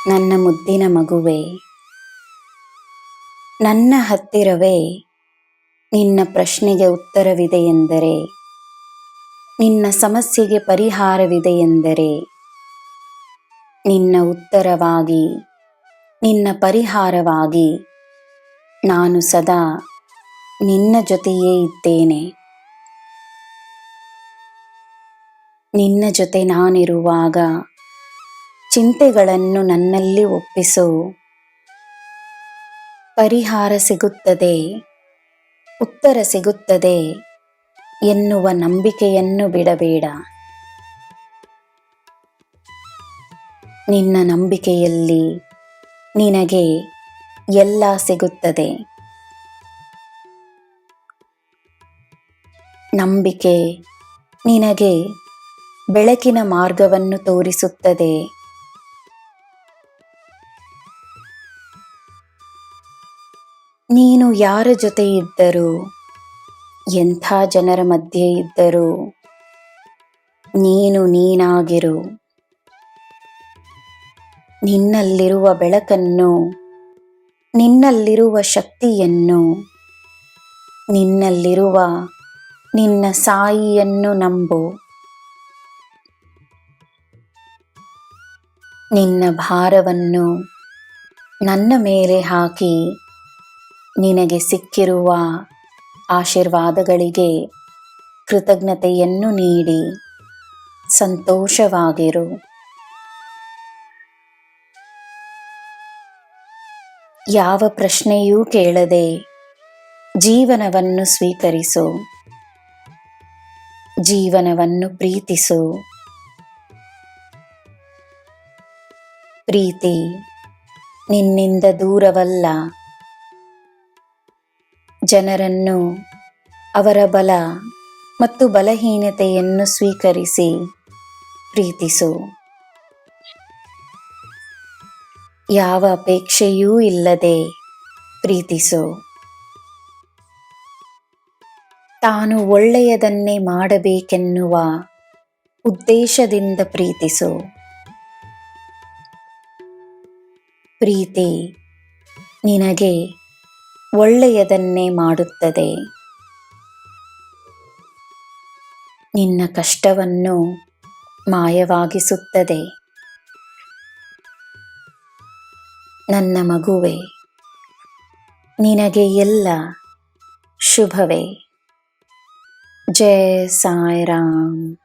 ನನ್ನ ಮುದ್ದಿನ ಮಗುವೆ, ನನ್ನ ಹತ್ತಿರವೇ ನಿನ್ನ ಪ್ರಶ್ನೆಗೆ ಉತ್ತರವಿದೆ ಎಂದರೆ, ನಿನ್ನ ಸಮಸ್ಯೆಗೆ ಪರಿಹಾರವಿದೆ ಎಂದರೆ, ನಿನ್ನ ಉತ್ತರವಾಗಿ, ನಿನ್ನ ಪರಿಹಾರವಾಗಿ ನಾನು ಸದಾ ನಿನ್ನ ಜೊತೆಯೇ ಇದ್ದೇನೆ. ನಿನ್ನ ಜೊತೆ ನಾನಿರುವಾಗ ಚಿಂತೆಗಳನ್ನು ನನ್ನಲ್ಲಿ ಒಪ್ಪಿಸು. ಪರಿಹಾರ ಸಿಗುತ್ತದೆ, ಉತ್ತರ ಸಿಗುತ್ತದೆ ಎನ್ನುವ ನಂಬಿಕೆಯನ್ನು ಬಿಡಬೇಡ. ನಿನ್ನ ನಂಬಿಕೆಯಲ್ಲಿ ನಿನಗೆ ಎಲ್ಲ ಸಿಗುತ್ತದೆ. ನಂಬಿಕೆ ನಿನಗೆ ಬೆಳಕಿನ ಮಾರ್ಗವನ್ನು ತೋರಿಸುತ್ತದೆ. ನೀನು ಯಾರ ಜೊತೆ ಇದ್ದರೂ, ಎಂಥ ಜನರ ಮಧ್ಯೆ ಇದ್ದರೂ, ನೀನು ನೀನಾಗಿರು. ನಿನ್ನಲ್ಲಿರುವ ಬೆಳಕನ್ನು, ನಿನ್ನಲ್ಲಿರುವ ಶಕ್ತಿಯನ್ನು, ನಿನ್ನಲ್ಲಿರುವ ನಿನ್ನ ಸಾಯಿಯನ್ನು ನಂಬು. ನಿನ್ನ ಭಾರವನ್ನು ನನ್ನ ಮೇಲೆ ಹಾಕಿ ನಿನಗೆ ಸಿಕ್ಕಿರುವ ಆಶೀರ್ವಾದಗಳಿಗೆ ಕೃತಜ್ಞತೆಯನ್ನು ನೀಡಿ ಸಂತೋಷವಾಗಿರು. ಯಾವ ಪ್ರಶ್ನೆಯೂ ಕೇಳದೆ ಜೀವನವನ್ನು ಸ್ವೀಕರಿಸು. ಜೀವನವನ್ನು ಪ್ರೀತಿಸು. ಪ್ರೀತಿ ನಿನ್ನಿಂದ ದೂರವಲ್ಲ. ಜನರನ್ನು ಅವರ ಬಲ ಮತ್ತು ಬಲಹೀನತೆಯನ್ನು ಸ್ವೀಕರಿಸಿ ಪ್ರೀತಿಸು. ಯಾವ ಅಪೇಕ್ಷೆಯೂ ಇಲ್ಲದೆ ಪ್ರೀತಿಸು. ತಾನು ಒಳ್ಳೆಯದನ್ನೇ ಮಾಡಬೇಕೆನ್ನುವ ಉದ್ದೇಶದಿಂದ ಪ್ರೀತಿಸು. ಪ್ರೀತಿ ನಿನಗೆ ಒಳ್ಳೆಯದನ್ನೇ ಮಾಡುತ್ತದೆ. ನಿನ್ನ ಕಷ್ಟವನ್ನು ಮಾಯವಾಗಿಸುತ್ತದೆ. ನನ್ನ ಮಗುವೆ, ನಿನಗೆ ಎಲ್ಲ ಶುಭವೇ. ಜೈ ಸಾಯಿರಾಮ್.